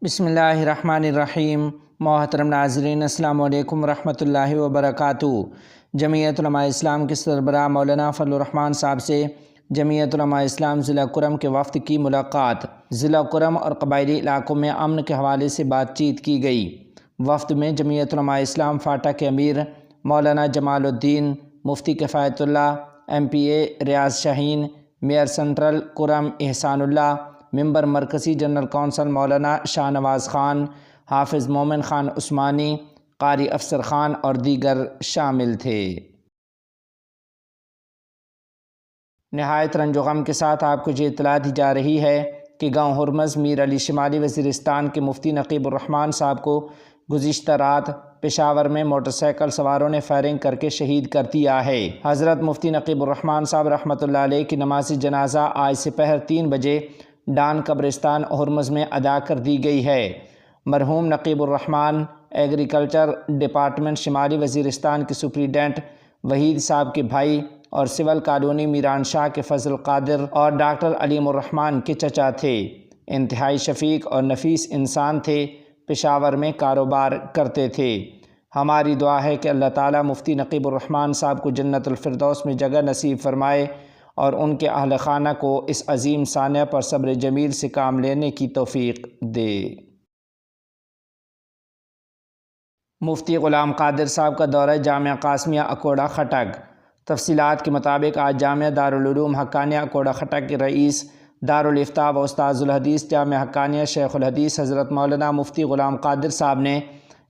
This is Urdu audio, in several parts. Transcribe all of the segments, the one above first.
بسم اللہ الرحمن الرحیم۔ محترم ناظرین، السلام علیکم ورحمۃ اللہ وبرکاتہ۔ جمعیت علماء اسلام کے سربراہ مولانا فضل الرحمان صاحب سے جمعیت علماء اسلام ضلع کرم کے وفد کی ملاقات۔ ضلع کرم اور قبائلی علاقوں میں امن کے حوالے سے بات چیت کی گئی۔ وفد میں جمعیت علماء اسلام فاٹا کے امیر مولانا جمال الدین، مفتی کفایت اللہ، MPA ریاض شاہین، میئر سنٹرل کرم احسان اللہ، ممبر مرکزی جنرل کونسل مولانا شاہ نواز خان، حافظ مومن خان عثمانی، قاری افسر خان اور دیگر شامل تھے۔ نہایت رنج و غم کے ساتھ آپ کو یہ اطلاع دی جا رہی ہے کہ گاؤں ہرمز میر علی شمالی وزیرستان کے مفتی نقیب الرحمان صاحب کو گزشتہ رات پشاور میں موٹر سائیکل سواروں نے فائرنگ کر کے شہید کر دیا ہے۔ حضرت مفتی نقیب الرحمان صاحب رحمۃ اللہ علیہ کی نماز جنازہ آج سپہر 3 بجے ڈان قبرستان ہرمز میں ادا کر دی گئی ہے۔ مرحوم نقیب الرحمان ایگریکلچر ڈپارٹمنٹ شمالی وزیرستان کے سپرنٹینڈنٹ وحید صاحب کے بھائی اور سول کالونی میران شاہ کے فضل قادر اور ڈاکٹر علیم الرحمان کے چچا تھے۔ انتہائی شفیق اور نفیس انسان تھے، پشاور میں کاروبار کرتے تھے۔ ہماری دعا ہے کہ اللہ تعالیٰ مفتی نقیب الرحمان صاحب کو جنت الفردوس میں جگہ نصیب فرمائے اور ان کے اہل خانہ کو اس عظیم سانحہ پر صبر جمیل سے کام لینے کی توفیق دے۔ مفتی غلام قادر صاحب کا دورہ جامعہ قاسمیہ اکوڑہ خٹک۔ تفصیلات کے مطابق آج جامعہ دارالعلوم حقانیہ اکوڑہ خٹک کے رئیس دارالافتاء و استاذ الحدیث جامعہ حقانیہ شیخ الحدیث حضرت مولانا مفتی غلام قادر صاحب نے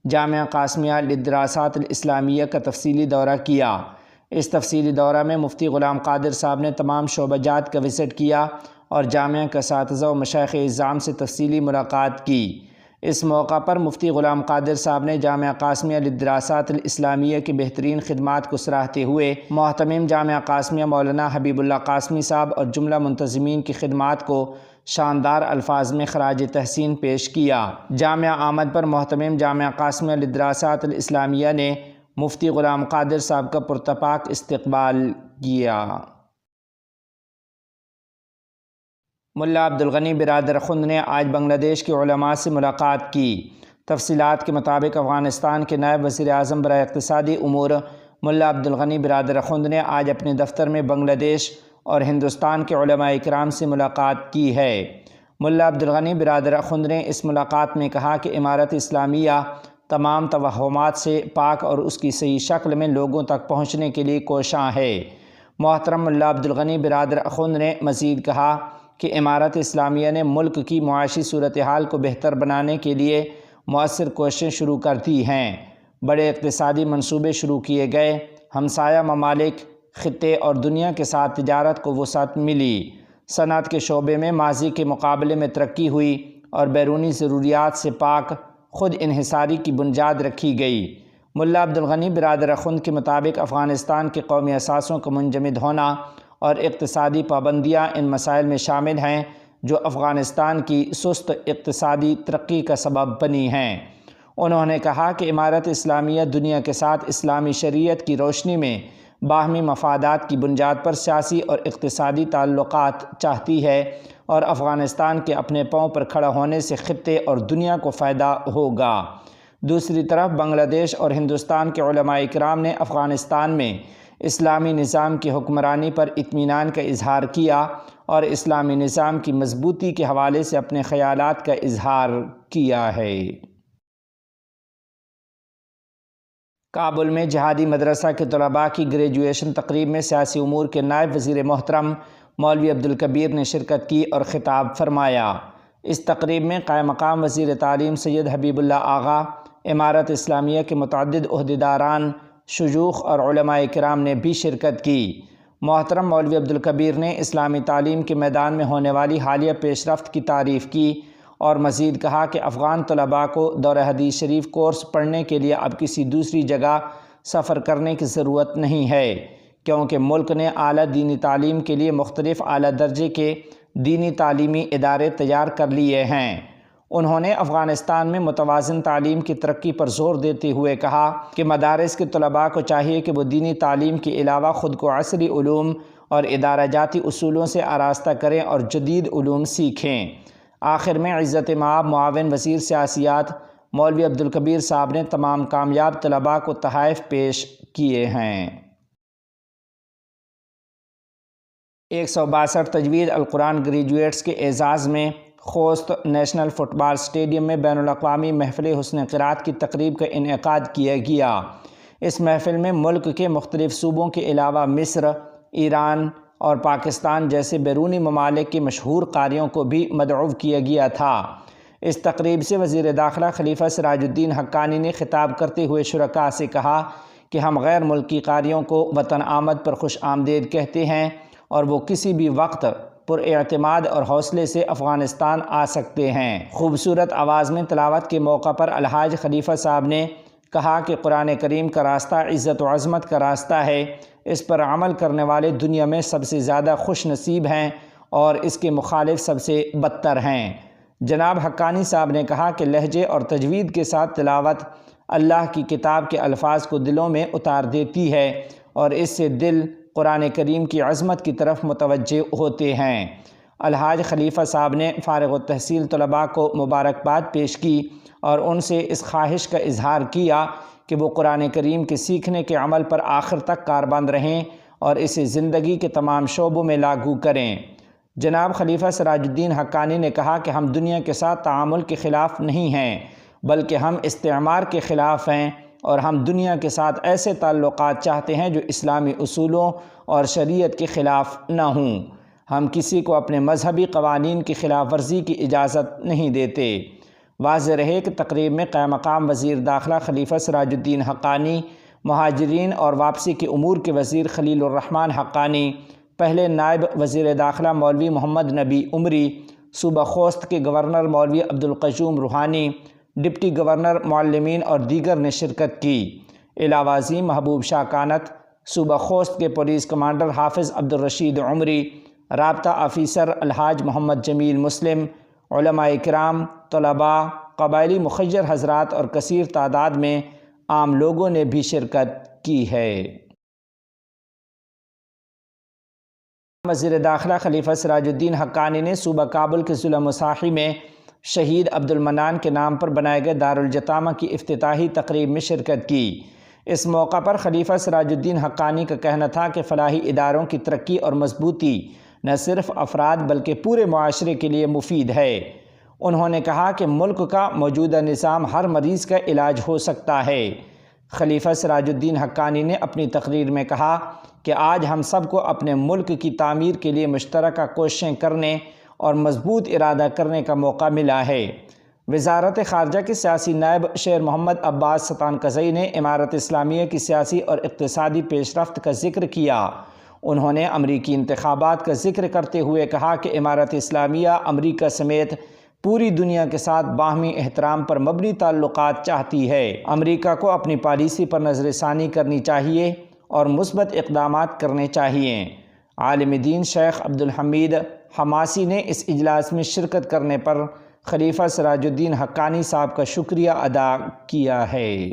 جامعہ قاسمیہ للدراسات الاسلامیہ کا تفصیلی دورہ کیا۔ اس تفصیلی دورہ میں مفتی غلام قادر صاحب نے تمام شعبہ جات کا وزٹ کیا اور جامعہ کے اساتذہ و مشائخ اعظام سے تفصیلی ملاقات کی۔ اس موقع پر مفتی غلام قادر صاحب نے جامعہ قاسمیہ للدراسات الاسلامیہ کی بہترین خدمات کو سراہتے ہوئے محتمم جامعہ قاسمیہ مولانا حبیب اللہ قاسمی صاحب اور جملہ منتظمین کی خدمات کو شاندار الفاظ میں خراج تحسین پیش کیا۔ جامعہ آمد پر محتمم جامعہ قاسمیہ للدراسات الاسلامیہ نے مفتی غلام قادر صاحب کا پرتپاک استقبال کیا۔ ملا عبدالغنی برادر خند نے آج بنگلہ دیش کے علماء سے ملاقات کی۔ تفصیلات کے مطابق افغانستان کے نائب وزیر اعظم برائے اقتصادی امور ملا عبدالغنی برادر خند نے آج اپنے دفتر میں بنگلہ دیش اور ہندوستان کے علماء اکرام سے ملاقات کی ہے۔ ملا عبدالغنی برادر خند نے اس ملاقات میں کہا کہ امارت اسلامیہ تمام توہمات سے پاک اور اس کی صحیح شکل میں لوگوں تک پہنچنے کے لیے کوشاں ہے۔ محترم ملا عبدالغنی برادر خند نے مزید کہا کہ امارت اسلامیہ نے ملک کی معاشی صورتحال کو بہتر بنانے کے لیے مؤثر کوششیں شروع کر دی ہیں۔ بڑے اقتصادی منصوبے شروع کیے گئے، ہمسایہ ممالک، خطے اور دنیا کے ساتھ تجارت کو وسعت ملی، صنعت کے شعبے میں ماضی کے مقابلے میں ترقی ہوئی اور بیرونی ضروریات سے پاک خود انحصاری کی بنیاد رکھی گئی۔ ملا عبدالغنی برادر خند کے مطابق افغانستان کے قومی اثاثوں کا منجمد ہونا اور اقتصادی پابندیاں ان مسائل میں شامل ہیں جو افغانستان کی سست اقتصادی ترقی کا سبب بنی ہیں۔ انہوں نے کہا کہ امارت اسلامیہ دنیا کے ساتھ اسلامی شریعت کی روشنی میں باہمی مفادات کی بنیاد پر سیاسی اور اقتصادی تعلقات چاہتی ہے اور افغانستان کے اپنے پاؤں پر کھڑا ہونے سے خطے اور دنیا کو فائدہ ہوگا۔ دوسری طرف بنگلہ دیش اور ہندوستان کے علماء اکرام نے افغانستان میں اسلامی نظام کی حکمرانی پر اطمینان کا اظہار کیا اور اسلامی نظام کی مضبوطی کے حوالے سے اپنے خیالات کا اظہار کیا ہے۔ کابل میں جہادی مدرسہ کے طلباء کی گریجویشن تقریب میں سیاسی امور کے نائب وزیر محترم مولوی عبدالکبیر نے شرکت کی اور خطاب فرمایا۔ اس تقریب میں قائم مقام وزیر تعلیم سید حبیب اللہ آغا، امارت اسلامیہ کے متعدد عہدیداران، شیوخ اور علماء کرام نے بھی شرکت کی۔ محترم مولوی عبدالکبیر نے اسلامی تعلیم کے میدان میں ہونے والی حالیہ پیش رفت کی تعریف کی اور مزید کہا کہ افغان طلباء کو دورہ حدیث شریف کورس پڑھنے کے لیے اب کسی دوسری جگہ سفر کرنے کی ضرورت نہیں ہے، کیونکہ ملک نے اعلیٰ دینی تعلیم کے لیے مختلف اعلیٰ درجے کے دینی تعلیمی ادارے تیار کر لیے ہیں۔ انہوں نے افغانستان میں متوازن تعلیم کی ترقی پر زور دیتے ہوئے کہا کہ مدارس کے طلباء کو چاہیے کہ وہ دینی تعلیم کے علاوہ خود کو عصری علوم اور ادارہ جاتی اصولوں سے آراستہ کریں اور جدید علوم سیکھیں۔ آخر میں عزت مآب معاون وزیر سیاسیات مولوی عبدالکبیر صاحب نے تمام کامیاب طلباء کو تحائف پیش کیے ہیں۔ 162 تجوید القرآن گریجویٹس کے اعزاز میں خوست نیشنل فٹ بال اسٹیڈیم میں بین الاقوامی محفل حسن قرات کی تقریب کا انعقاد کیا گیا۔ اس محفل میں ملک کے مختلف صوبوں کے علاوہ مصر، ایران اور پاکستان جیسے بیرونی ممالک کے مشہور قاریوں کو بھی مدعو کیا گیا تھا۔ اس تقریب سے وزیر داخلہ خلیفہ سراج الدین حقانی نے خطاب کرتے ہوئے شرکاء سے کہا کہ ہم غیر ملکی قاریوں کو وطن آمد پر خوش آمدید کہتے ہیں اور وہ کسی بھی وقت پر اعتماد اور حوصلے سے افغانستان آ سکتے ہیں۔ خوبصورت آواز میں تلاوت کے موقع پر الحاج خلیفہ صاحب نے کہا کہ قرآن کریم کا راستہ عزت و عظمت کا راستہ ہے، اس پر عمل کرنے والے دنیا میں سب سے زیادہ خوش نصیب ہیں اور اس کے مخالف سب سے بدتر ہیں۔ جناب حقانی صاحب نے کہا کہ لہجے اور تجوید کے ساتھ تلاوت اللہ کی کتاب کے الفاظ کو دلوں میں اتار دیتی ہے اور اس سے دل قرآن کریم کی عظمت کی طرف متوجہ ہوتے ہیں۔ الحاج خلیفہ صاحب نے فارغ التحصیل طلباء کو مبارکباد پیش کی اور ان سے اس خواہش کا اظہار کیا کہ وہ قرآن کریم کے سیکھنے کے عمل پر آخر تک کاربند رہیں اور اسے زندگی کے تمام شعبوں میں لاگو کریں۔ جناب خلیفہ سراج الدین حقانی نے کہا کہ ہم دنیا کے ساتھ تعامل کے خلاف نہیں ہیں بلکہ ہم استعمار کے خلاف ہیں اور ہم دنیا کے ساتھ ایسے تعلقات چاہتے ہیں جو اسلامی اصولوں اور شریعت کے خلاف نہ ہوں۔ ہم کسی کو اپنے مذہبی قوانین کی خلاف ورزی کی اجازت نہیں دیتے۔ واضح رہے کہ تقریب میں قائم مقام وزیر داخلہ خلیفہ سراج الدین حقانی، مہاجرین اور واپسی کے امور کے وزیر خلیل الرحمن حقانی، پہلے نائب وزیر داخلہ مولوی محمد نبی عمری، صوبہ خوست کے گورنر مولوی عبدالقیوم روحانی، ڈپٹی گورنر، معلمین اور دیگر نے شرکت کی۔ علاوہ ازیں محبوب شاہ کانت، صوبہ خوست کے پولیس کمانڈر حافظ عبدالرشید عمری، رابطہ آفیسر الحاج محمد جمیل مسلم، علماء کرام، طلباء، قبائلی مخیر حضرات اور کثیر تعداد میں عام لوگوں نے بھی شرکت کی ہے۔ وزیر داخلہ خلیفہ سراج الدین حقانی نے صوبہ کابل کے ضلع مساحی میں شہید عبدالمنان کے نام پر بنائے گئے دارالجتامہ کی افتتاحی تقریب میں شرکت کی۔ اس موقع پر خلیفہ سراج الدین حقانی کا کہنا تھا کہ فلاحی اداروں کی ترقی اور مضبوطی نہ صرف افراد بلکہ پورے معاشرے کے لیے مفید ہے۔ انہوں نے کہا کہ ملک کا موجودہ نظام ہر مریض کا علاج ہو سکتا ہے۔ خلیفہ سراج الدین حقانی نے اپنی تقریر میں کہا کہ آج ہم سب کو اپنے ملک کی تعمیر کے لیے مشترکہ کوششیں کرنے اور مضبوط ارادہ کرنے کا موقع ملا ہے۔ وزارت خارجہ کے سیاسی نائب شیر محمد عباس ستانکزئی نے امارت اسلامیہ کی سیاسی اور اقتصادی پیش رفت کا ذکر کیا۔ انہوں نے امریکی انتخابات کا ذکر کرتے ہوئے کہا کہ امارت اسلامیہ امریکہ سمیت پوری دنیا کے ساتھ باہمی احترام پر مبنی تعلقات چاہتی ہے۔ امریکہ کو اپنی پالیسی پر نظر ثانی کرنی چاہیے اور مثبت اقدامات کرنے چاہیے۔ عالم دین شیخ عبدالحمید حماسی نے اس اجلاس میں شرکت کرنے پر خلیفہ سراج الدین حقانی صاحب کا شکریہ ادا کیا ہے۔